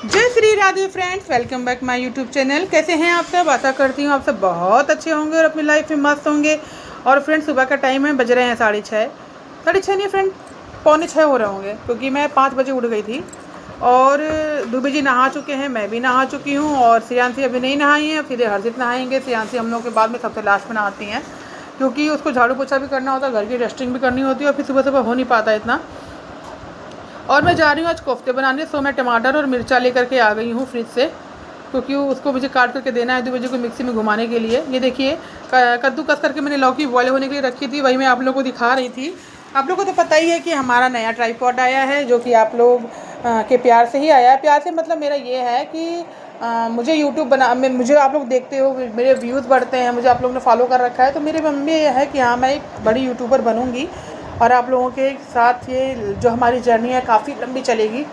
जय Shri Radhe friends, welcome back my YouTube channel. कैसे हैं आप सब? आशा करती हूँ आप सब बहुत अच्छे होंगे और अपनी लाइफ में मस्त होंगे। और फ्रेंड्स, सुबह का टाइम है, बज रहे हैं 6:30। 6:30 नहीं फ्रेंड, 6:45 हो रहे होंगे, क्योंकि मैं 5 बजे उठ गई थी। और दुबे जी नहा चुके हैं, मैं भी नहा चुकी हूँ, और श्रेयांशी अभी नहीं नहाई है, फिर हर्षित नहाएंगे। श्रेयांशी हम लोग के बाद में सबसे लास्ट में नहाती हैं, क्योंकि उसको झाड़ू पोछा भी करना होता है, घर की डस्टिंग भी करनी होती है, और फिर सुबह सुबह हो नहीं पाता इतना। और मैं जा रही हूँ आज कोफ्ते बनाने, सो मैं टमाटर और मिर्चा लेकर के आ गई हूँ फ्रिज से, क्योंकि उसको मुझे काट करके देना है 2 बजे को मिक्सी में घुमाने के लिए। ये देखिए, कद्दू कस करके मैंने लौकी बॉयल होने के लिए रखी थी, वही मैं आप लोगों को दिखा रही थी। आप लोगों को तो पता ही है कि हमारा नया ट्राइपॉड आया है, जो कि आप लोग के प्यार से ही आया है। प्यार से मतलब मेरा ये है कि मुझे यूट्यूब मुझे आप लोग देखते हो, मेरे व्यूज़ बढ़ते हैं, मुझे आप लोगों ने फॉलो कर रखा है, तो मेरे मन में ये है कि हाँ, मैं एक बड़ी यूट्यूबर बनूँगी और आप लोगों के साथ ये जो हमारी जर्नी है काफ़ी लंबी चलेगी।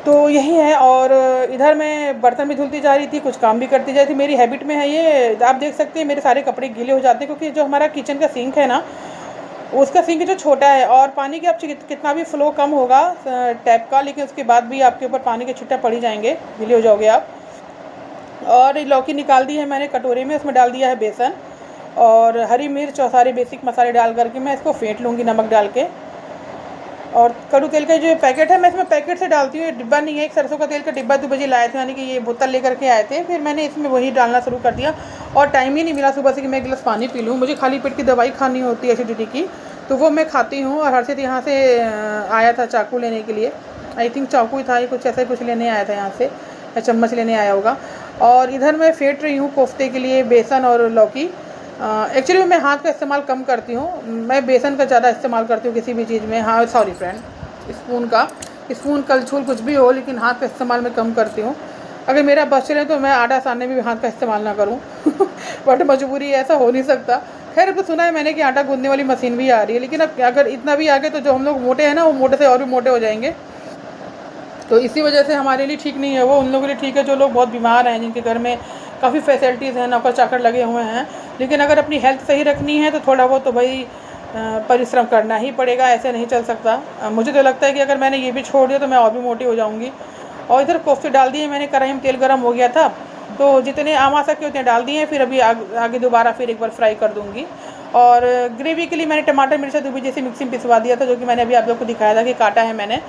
तो यही है। और इधर मैं बर्तन भी धुलती जा रही थी, कुछ काम भी करती जा रही थी। मेरी हैबिट में है ये, आप देख सकते हैं मेरे सारे कपड़े गीले हो जाते हैं, क्योंकि जो हमारा किचन का सिंक है ना, उसका सिंक जो छोटा है, और पानी के आप कितना भी फ्लो कम होगा टैप का, लेकिन उसके बाद भी आपके ऊपर पानी के छिट्टे पड़ ही जाएंगे, गीले हो जाओगे आप। और लौकी निकाल दी है मैंने कटोरे में, उसमें डाल दिया है बेसन और हरी मिर्च और सारे बेसिक मसाले डाल करके मैं इसको फेंट लूँगी नमक डाल के। और कड़ू तेल का जो पैकेट है, मैं इसमें पैकेट से डालती हूँ, डिब्बा नहीं है, एक सरसों का तेल का डिब्बा 2 बजे लाए थे, यानी कि ये बोतल लेकर के आए थे, फिर मैंने इसमें वही डालना शुरू कर दिया। और टाइम ही नहीं मिला सुबह से कि मैं 1 गिलास पानी पी लूँ। मुझे खाली पेट की दवाई खानी होती है एसिडिटी की, तो वो मैं खाती हूँ। और हर्षित यहाँ से आया था चाकू लेने के लिए, आई थिंक चाकू ही था, ये कुछ ऐसा ही कुछ लेने आया था यहाँ से, या चम्मच लेने आया होगा। और इधर मैं फेंट रही हूँ कोफ्ते के लिए बेसन और लौकी। एक्चुअली मैं हाथ का इस्तेमाल कम करती हूँ, मैं बेसन का ज़्यादा इस्तेमाल करती हूँ किसी भी चीज़ में। हाँ सॉरी फ्रेंड, स्पून कलछुल कुछ भी हो, लेकिन हाथ का इस्तेमाल मैं कम करती हूँ। अगर मेरा बस चले तो मैं आटा सानने में भी हाथ का इस्तेमाल ना करूँ बट मजबूरी है, ऐसा हो नहीं सकता। खैर, अब तो सुना है मैंने कि आटा गूंदने वाली मशीन भी आ रही है, लेकिन अब अगर इतना भी आ गया तो जो हम लोग मोटे हैं ना, वो मोटे से और भी मोटे हो जाएंगे। तो इसी वजह से हमारे लिए ठीक नहीं है वो, उन लोगों के लिए ठीक है जो लोग बहुत बीमार हैं, जिनके घर में काफ़ी फैसिलिटीज़ हैं, नौकर चाकर लगे हुए हैं। लेकिन अगर अपनी हेल्थ सही रखनी है तो थोड़ा बहुत तो भाई परिश्रम करना ही पड़ेगा, ऐसे नहीं चल सकता। मुझे तो लगता है कि अगर मैंने ये भी छोड़ दिया तो मैं और भी मोटी हो जाऊँगी। और इधर कोफ्ते डाल दिए मैंने, कढ़ाई में तेल गर्म हो गया था, तो जितने आम आ सके उतने डाल दिए हैं। फिर अभी आगे दोबारा फिर एक बार फ्राई कर दूँगी। और ग्रेवी के लिए मैंने टमाटर मिर्चा दूबी जैसे मिक्सी में पिसवा दिया था, जो कि मैंने अभी आप लोग को दिखाया था कि काटा है मैंने,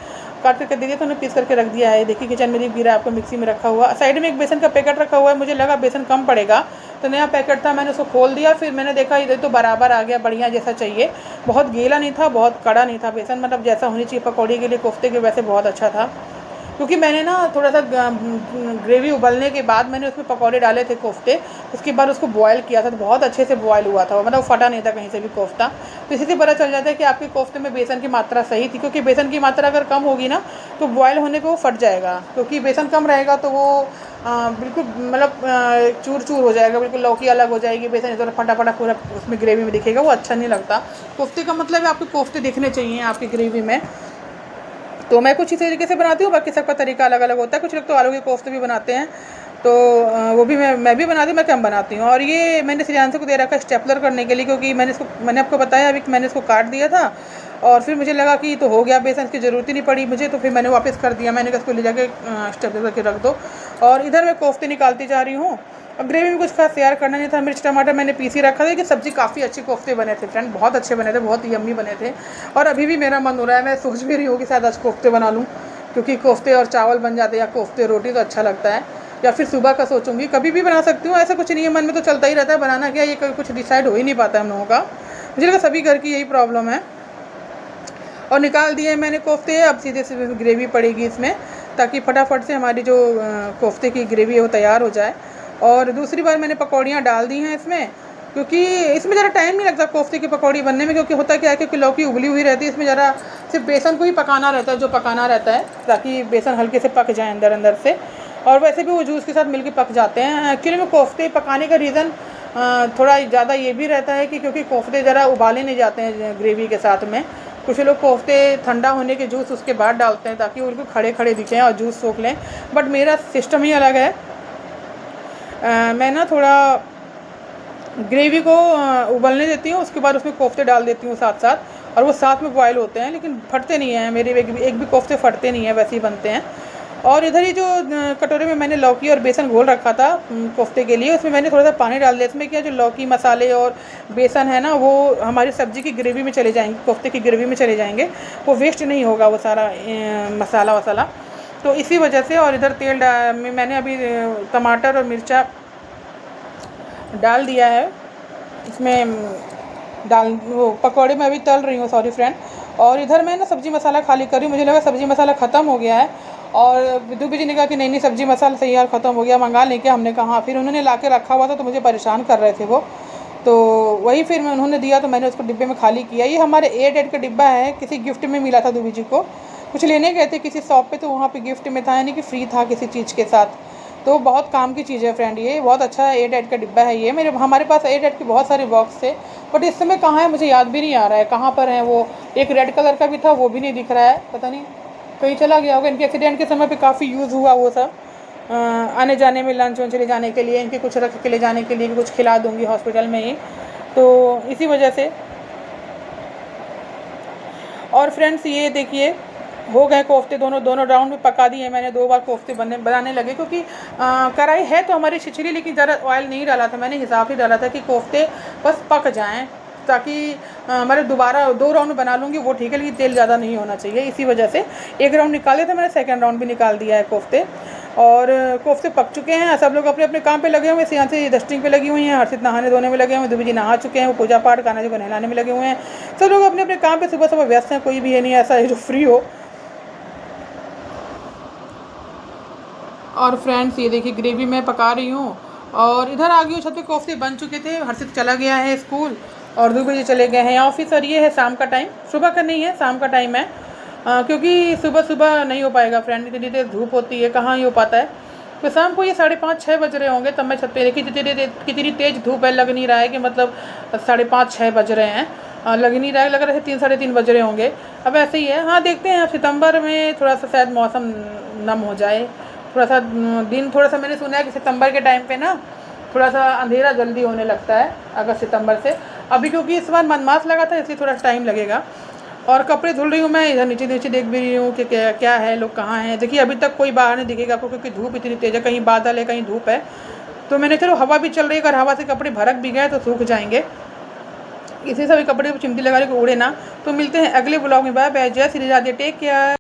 काट करके दे दिया, तो मैंने पीस करके रख दिया है। देखिए किचन में गिरा आपको मिक्सी में रखा हुआ, साइड में एक बेसन का पैकेट रखा हुआ है, मुझे लगा बेसन कम पड़ेगा, तो नया पैकेट था, मैंने उसको खोल दिया। फिर मैंने देखा इधर तो बराबर आ गया, बढ़िया जैसा चाहिए, बहुत गीला नहीं था, बहुत कड़ा नहीं था बेसन, मतलब जैसा होनी चाहिए पकौड़ी के लिए, कोफ्ते के वैसे बहुत अच्छा था। क्योंकि मैंने ना थोड़ा सा ग्रेवी उबलने के बाद मैंने उसमें पकौड़े डाले थे कोफ्ते, उसके बाद उसको बॉयल किया था, तो बहुत अच्छे से बॉयल हुआ था, मतलब फटा नहीं था कहीं से भी कोफ्ता। तो इसी से पता चल जाता है कि आपके कोफ्ते में बेसन की मात्रा सही थी, क्योंकि बेसन की मात्रा अगर कम होगी ना तो बॉयल होने पे वो फट जाएगा, क्योंकि बेसन कम रहेगा तो वो बिल्कुल मतलब चूर चूर हो जाएगा, बिल्कुल लौकी अलग हो जाएगी, बेसन इधर फटा फटा पूरा उसमें ग्रेवी में दिखेगा, वो अच्छा नहीं लगता। कोफ्ते का मतलब है आपके कोफ्ते दिखने चाहिए आपकी ग्रेवी में। तो मैं कुछ इसी तरीके से बनाती हूँ, बाकी सबका तरीका अलग अलग होता है। कुछ लोग तो आलू के कोफ्ते भी बनाते हैं, तो वो भी मैं भी बनाती हूँ, मैं कम बनाती हूँ। और ये मैंने श्रेयांशी को दे रखा है स्टेपलर करने के लिए, क्योंकि मैंने आपको बताया अभी कि मैंने इसको काट दिया था, और फिर मुझे लगा कि तो हो गया, बेसन की ज़रूरत ही नहीं पड़ी मुझे, तो फिर मैंने वापस कर दिया, मैंने कहा इसको ले जाके स्टेपलर करके रख दो। और इधर मैं कोफ्ते निकालती जा रही हूँ। अब ग्रेवी में कुछ खास तैयार करना नहीं था, मिर्च टमाटर मैंने पीसी रखा था, कि सब्ज़ी काफ़ी अच्छी कोफ्ते बने थे फ्रेंड, बहुत अच्छे बने थे, बहुत यम्मी बने थे। और अभी भी मेरा मन हो रहा है, मैं सोच भी रही हूँ कि शायद आज कोफ्ते बना लूँ, क्योंकि कोफ्ते और चावल बन जाते हैं, या कोफ्ते रोटी तो अच्छा लगता है। या फिर सुबह का सोचूंगी, कभी भी बना सकती हूँ, ऐसा कुछ नहीं है, मन में तो चलता ही रहता है, बनाना क्या, ये कुछ डिसाइड हो ही नहीं पाता हम लोगों का। मुझे लगा सभी घर की यही प्रॉब्लम है। और निकाल दिए मैंने कोफ्ते, अब सीधे से ग्रेवी पड़ेगी इसमें, ताकि फटाफट से हमारी जो कोफ्ते की ग्रेवी है वो तैयार हो जाए। और दूसरी बार मैंने पकौड़ियाँ डाल दी हैं इसमें, क्योंकि इसमें ज़रा टाइम नहीं लगता कोफ्ते की पकौड़ी बनने में, क्योंकि होता क्या है कि लौकी उबली हुई रहती है, इसमें ज़रा सिर्फ बेसन को ही पकाना रहता है, जो पकाना रहता है, ताकि बेसन हल्के से पक जाए अंदर अंदर से, और वैसे भी वो जूस के साथ मिलके पक जाते हैं। एक्चुअली में कोफ्ते पकाने का रीज़न थोड़ा ज़्यादा ये भी रहता है कि क्योंकि कोफ्ते ज़रा उबाले नहीं जाते हैं ग्रेवी के साथ में। कुछ लोग कोफ्ते ठंडा होने के जूस उसके बाद डालते हैं, ताकि उनको खड़े खड़े दिखें और जूस सोख लें, बट मेरा सिस्टम ही अलग है। मैं ना थोड़ा ग्रेवी को उबलने देती हूँ, उसके बाद उसमें कोफ्ते डाल देती हूँ साथ साथ, और वो साथ में बॉयल होते हैं, लेकिन फटते नहीं हैं मेरे, एक भी कोफ्ते फटते नहीं हैं, वैसे ही बनते हैं। और इधर ही जो कटोरे में मैंने लौकी और बेसन घोल रखा था कोफ्ते के लिए, उसमें मैंने थोड़ा सा पानी डाल दिया। इसमें क्या जो लौकी मसाले और बेसन है ना, वो हमारी सब्ज़ी की ग्रेवी में चले जाएंगे, कोफ्ते की ग्रेवी में चले जाएंगे, वो वेस्ट नहीं होगा वो सारा मसाला वसाला। तो इसी वजह से। और इधर तेल में मैंने अभी टमाटर और मिर्चा डाल दिया है इसमें, वो पकौड़े में अभी तल रही हूँ, सॉरी फ्रेंड। और इधर मैं ना सब्ज़ी मसाला खाली कर रही हूँ, मुझे लगा सब्ज़ी मसाला ख़त्म हो गया है। और दूबी जी ने कहा कि नहीं नहीं सब्ज़ी मसाला सही यार ख़त्म हो गया, मंगा लें क्या। हमने कहा, फिर उन्होंने ला के रखा हुआ था तो मुझे परेशान कर रहे थे वो, तो वही फिर मैं उन्होंने दिया तो मैंने उसको डिब्बे में खाली किया। ये हमारे एयरटाइट का डिब्बा है, किसी गिफ्ट में मिला था दूबी जी को, कुछ लेने गए थे किसी शॉप पे, तो वहाँ पे गिफ्ट में था, यानी कि फ्री था किसी चीज़ के साथ। तो बहुत काम की चीज़ है फ्रेंड, ये बहुत अच्छा एयरटाइट का डिब्बा है। ये मेरे हमारे पास एयरटाइट के बहुत सारे बॉक्स थे, बट इस समय कहाँ है मुझे याद भी नहीं आ रहा है कहाँ पर है वो। एक रेड कलर का भी था, वो भी नहीं दिख रहा है, पता नहीं कहीं चला गया होगा। इनके एक्सीडेंट के समय पे काफ़ी यूज़ हुआ वो सब, आने जाने में, लंच वंच ले जाने के लिए, इनके कुछ रख के ले जाने के लिए, कुछ खिला दूँगी हॉस्पिटल में ही, तो इसी वजह से। और फ्रेंड्स ये देखिए हो गए कोफ्ते, दोनों राउंड में पका दिए मैंने। 2 बार कोफ्ते बनाने लगे, क्योंकि कढ़ाई है तो हमारी छिछली, लेकिन ज़रा ऑयल नहीं डाला था मैंने, हिसाब ही डाला था कि कोफ्ते बस पक जाएं, ताकि हमारे दोबारा 2 राउंड बना लूँगी वो ठीक है, लेकिन तेल ज़्यादा नहीं होना चाहिए। इसी वजह से 1 राउंड निकाले थे मैंने, सेकेंड राउंड भी निकाल दिया है कोफ्ते। और कोफ्ते पक चुके हैं, सब लोग अपने अपने काम पे लगे हुए हैं। यहाँ से डस्टिंग पे लगी हुई हैं, हर्षित नहाने धोने में लगे हुए हैं, दूबी जी नहा चुके हैं, वो पूजा पाठ कान्हा जी को नहलाने में लगे हुए हैं। सब लोग अपने अपने काम पे सुबह सुबह व्यस्त हैं, कोई भी ये नहीं ऐसा है जो फ्री हो। और फ्रेंड्स ये देखिए ग्रेवी मैं पका रही हूँ, और इधर आ गई हूँ छत पे। कोफ्ते बन चुके थे, हर्षित चला गया है स्कूल और दूबी जी चले गए हैं ऑफिस। और ये है शाम का टाइम, सुबह का नहीं है, शाम का टाइम है, क्योंकि सुबह सुबह नहीं हो पाएगा फ्रेंड, इतनी देर धूप होती है, कहाँ ही हो पाता है। तो शाम को ये 5:30-6 बज रहे होंगे तब मैं छत पे देखी, कितनी तेज़ धूप है, लग नहीं रहा है कि मतलब 5:30-6 बज रहे हैं, लग नहीं रहा है, लग रहा है 3-3:30 बज रहे होंगे। अब ऐसे ही है। हाँ देखते हैं, अब सितंबर में थोड़ा सा शायद मौसम नम हो जाए, थोड़ा सा दिन, थोड़ा सा मैंने सुना है कि सितंबर के टाइम पे ना थोड़ा सा अंधेरा जल्दी होने लगता है अगस्त सितंबर से। अभी क्योंकि इस बार मनमास लगा था, इसलिए थोड़ा टाइम लगेगा। और कपड़े धुल रही हूँ मैं, इधर नीचे नीचे देख भी रही हूँ कि क्या क्या है, लोग कहाँ हैं। देखिए अभी तक कोई बाहर नहीं दिखेगा आपको, क्योंकि धूप इतनी तेज़ है, कहीं बादल है कहीं धूप है। तो मैंने चलो हवा भी चल रही है, अगर हवा से कपड़े भड़क भी गए तो सूख जाएंगे, इसी सभी कपड़े चिमटी लगा के उड़े ना। तो मिलते हैं अगले ब्लॉग में, बाय बाय, जय श्री राधे, टेक केयर।